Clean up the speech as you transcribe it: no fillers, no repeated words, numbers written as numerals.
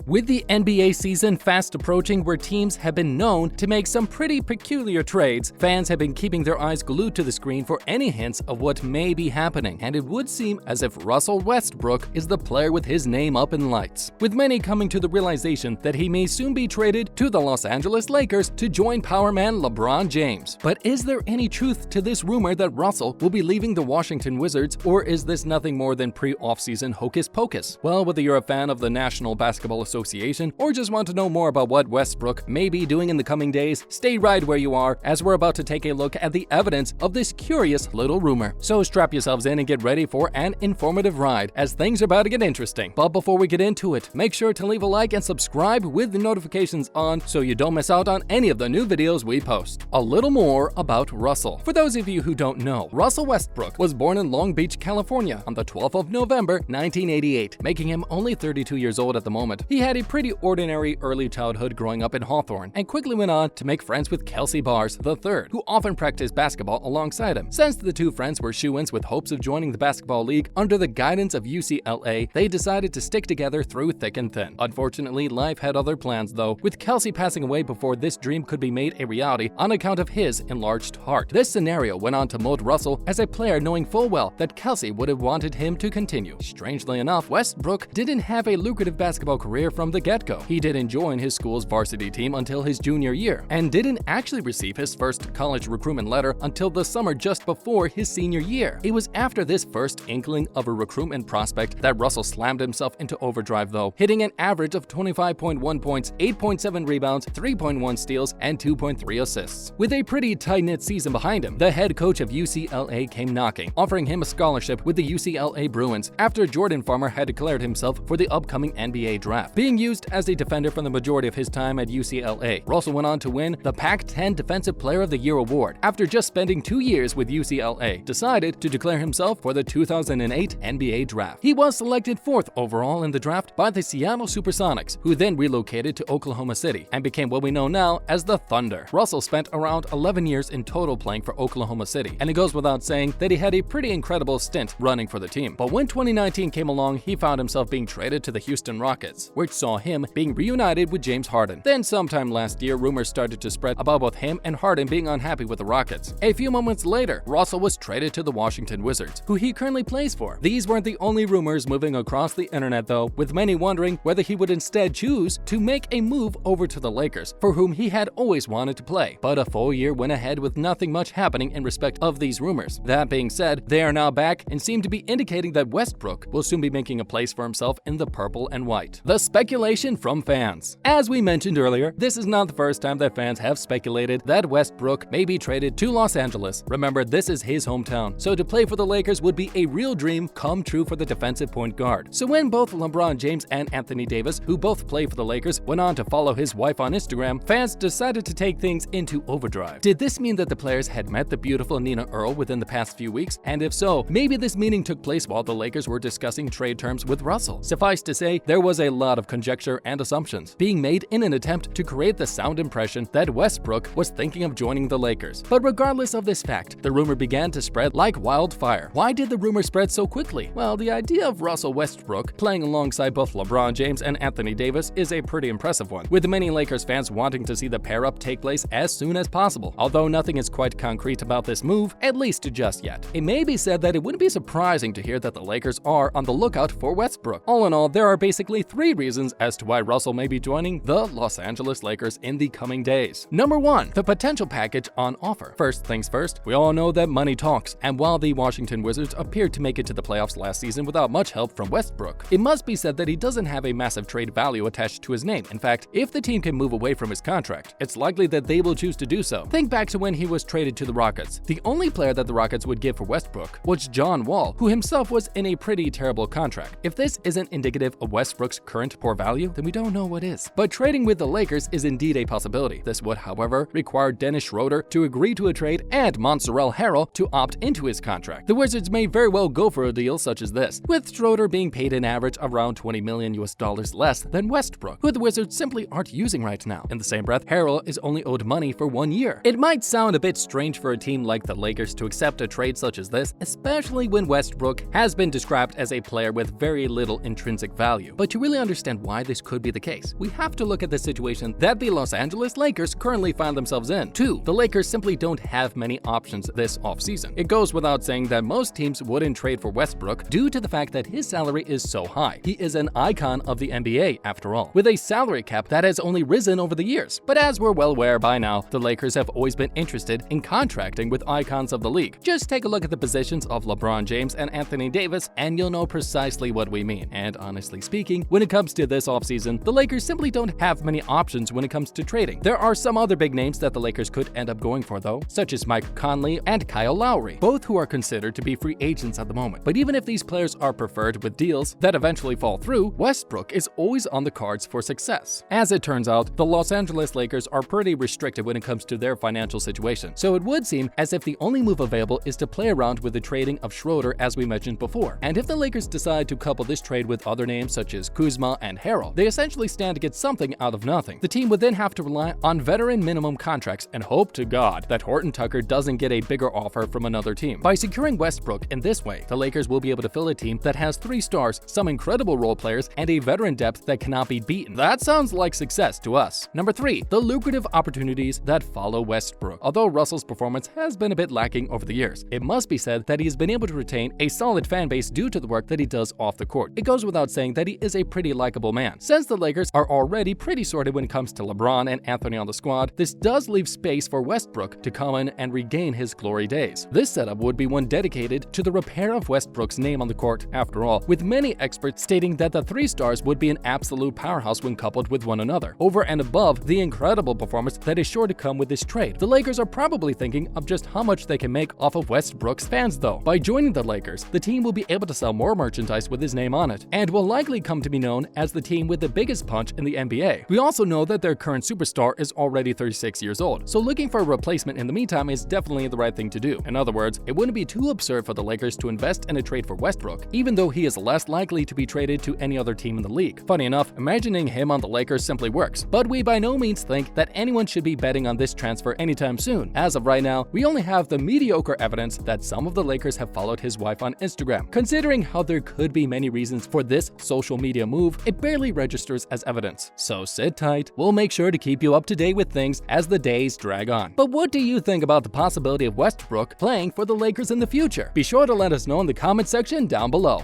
With the NBA season fast approaching, where teams have been known to make some pretty peculiar trades, fans have been keeping their eyes glued to the screen for any hints of what may be happening, and it would seem as if Russell Westbrook is the player with his name up in lights, with many coming to the realization that he may soon be traded to the Los Angeles Lakers to join power man LeBron James. But is there any truth to this rumor that Russell will be leaving the Washington Wizards, or is this nothing more than pre-offseason hocus pocus? Well, whether you're a fan of the National Basketball Association or just want to know more about what Westbrook may be doing in the coming days, stay right where you are, as we're about to take a look at the evidence of this curious little rumor. So strap yourselves in and get ready for an informative ride, as things are about to get interesting. But before we get into it, make sure to leave a like and subscribe with the notifications on so you don't miss out on any of the new videos we post. A little more about Russell. For those of you who don't know, Russell Westbrook was born in Long Beach, California on the 12th of November, 1988, making him only 32 years old at the moment. He had a pretty ordinary early childhood growing up in Hawthorne, and quickly went on to make friends with Kelsey Bars III, who often practiced basketball alongside him. Since the two friends were shoo-ins with hopes of joining the basketball league under the guidance of UCLA, they decided to stick together through thick and thin. Unfortunately, life had other plans though, with Kelsey passing away before this dream could be made a reality on account of his enlarged heart. This scenario went on to mold Russell as a player, knowing full well that Kelsey would have wanted him to continue. Strangely enough, Westbrook didn't have a lucrative basketball career from the get-go. He didn't join his school's varsity team until his junior year, and didn't actually receive his first college recruitment letter until the summer just before his senior year. It was after this first inkling of a recruitment prospect that Russell slammed himself into overdrive though, hitting an average of 25.1 points, 8.7 rebounds, 3.1 steals, and 2.3 assists. With a pretty tight-knit season behind him, the head coach of UCLA came knocking, offering him a scholarship with the UCLA Bruins after Jordan Farmer had declared himself for the upcoming NBA draft. Being used as a defender for the majority of his time at UCLA, Russell went on to win the Pac-10 Defensive Player of the Year award. After just spending 2 years with UCLA, decided to declare himself for the 2008 NBA draft. He was selected 4th overall in the draft by the Seattle Supersonics, who then relocated to Oklahoma City and became what we know now as the Thunder. Russell spent around 11 years in total playing for Oklahoma City, and it goes without saying that he had a pretty incredible stint running for the team. But when 2019 came along, he found himself being traded to the Houston Rockets, which saw him being reunited with James Harden. Then sometime last year, rumors started to spread about both him and Harden being unhappy with the Rockets. A few moments later, Russell was traded to the Washington Wizards, who he currently plays for. These weren't the only rumors moving across the internet though, with many wondering whether he would instead choose to make a move over to the Lakers, for whom he had always wanted to play. But a full year went ahead with nothing much happening in respect of these rumors. That being said, they are now back and seem to be indicating that Westbrook will soon be making a place for himself in the purple and white. The speculation from fans. As we mentioned earlier, this is not the first time that fans have speculated that Westbrook may be traded to Los Angeles. Remember, this is his hometown, so to play for the Lakers would be a real dream come true for the defensive point guard. So when both LeBron James and Anthony Davis, who both play for the Lakers, went on to follow his wife on Instagram, fans decided to take things into overdrive. Did this mean that the players had met the beautiful Nina Earl within the past few weeks? And if so, maybe this meeting took place while the Lakers were discussing trade terms with Russell. Suffice to say, there was a lot of conjecture and assumptions being made in an attempt to create the sound impression that Westbrook was thinking of joining the Lakers. But regardless of this fact, the rumor began to spread like wildfire. Why did the rumor spread so quickly? Well, the idea of Russell Westbrook playing alongside both LeBron James and Anthony Davis is a pretty impressive one, with many Lakers fans wanting to see the pair-up take place as soon as possible. Although nothing is quite concrete about this move, at least just yet. It may be said that it wouldn't be surprising to hear that the Lakers are on the lookout for Westbrook. All in all, there are basically 3 reasons as to why Russell may be joining the Los Angeles Lakers in the coming days. Number 1, the potential package on offer. First things first, we all know that money talks, and while the Washington Wizards appeared to make it to the playoffs last season without much help from Westbrook, it must be said that he doesn't have a massive trade value attached to his name. In fact, if the team can move away from his contract, it's likely that they will choose to do so. Think back to when he was traded to the Rockets. The only player that the Rockets would give for Westbrook was John Wall, who himself was in a pretty terrible contract. If this isn't indicative of Westbrook's current poor value, then we don't know what is. But trading with the Lakers is indeed a possibility. This would, however, require Dennis Schroeder to agree to a trade and Montrezl Harrell to opt into his contract. The Wizards may very well go for a deal such as this, with Schroeder being paid an average around $20 million less than Westbrook, who the Wizards simply aren't using right now. In the same breath, Harrell is only owed money for 1 year. It might sound a bit strange for a team like the Lakers to accept a trade such as this, especially when Westbrook has been described as a player with very little intrinsic value. But to really understand understand why this could be the case, we have to look at the situation that the Los Angeles Lakers currently find themselves in. 2. The Lakers simply don't have many options this offseason. It goes without saying that most teams wouldn't trade for Westbrook due to the fact that his salary is so high. He is an icon of the NBA, after all, with a salary cap that has only risen over the years. But as we're well aware by now, the Lakers have always been interested in contracting with icons of the league. Just take a look at the positions of LeBron James and Anthony Davis, and you'll know precisely what we mean. And honestly speaking, when it comes to this offseason, the Lakers simply don't have many options when it comes to trading. There are some other big names that the Lakers could end up going for though, such as Mike Conley and Kyle Lowry, both who are considered to be free agents at the moment. But even if these players are preferred with deals that eventually fall through, Westbrook is always on the cards for success. As it turns out, the Los Angeles Lakers are pretty restricted when it comes to their financial situation, so it would seem as if the only move available is to play around with the trading of Schroeder, as we mentioned before. And if the Lakers decide to couple this trade with other names such as Kuzma and Harrell, they essentially stand to get something out of nothing. The team would then have to rely on veteran minimum contracts and hope to God that Horton Tucker doesn't get a bigger offer from another team. By securing Westbrook in this way, the Lakers will be able to fill a team that has 3 stars, some incredible role players, and a veteran depth that cannot be beaten. That sounds like success to us. Number 3, the lucrative opportunities that follow Westbrook. Although Russell's performance has been a bit lacking over the years, it must be said that he has been able to retain a solid fan base due to the work that he does off the court. It goes without saying that he is a pretty likable man. Since the Lakers are already pretty sorted when it comes to LeBron and Anthony on the squad, this does leave space for Westbrook to come in and regain his glory days. This setup would be one dedicated to the repair of Westbrook's name on the court, after all, with many experts stating that the 3 stars would be an absolute powerhouse when coupled with one another, over and above the incredible performance that is sure to come with this trade. The Lakers are probably thinking of just how much they can make off of Westbrook's fans though. By joining the Lakers, the team will be able to sell more merchandise with his name on it, and will likely come to be known as the team with the biggest punch in the NBA. We also know that their current superstar is already 36 years old, so looking for a replacement in the meantime is definitely the right thing to do. In other words, it wouldn't be too absurd for the Lakers to invest in a trade for Westbrook, even though he is less likely to be traded to any other team in the league. Funny enough, imagining him on the Lakers simply works, but we by no means think that anyone should be betting on this transfer anytime soon. As of right now, we only have the mediocre evidence that some of the Lakers have followed his wife on Instagram. Considering how there could be many reasons for this social media move, it barely registers as evidence. So sit tight, we'll make sure to keep you up to date with things as the days drag on. But what do you think about the possibility of Westbrook playing for the Lakers in the future? Be sure to let us know in the comment section down below.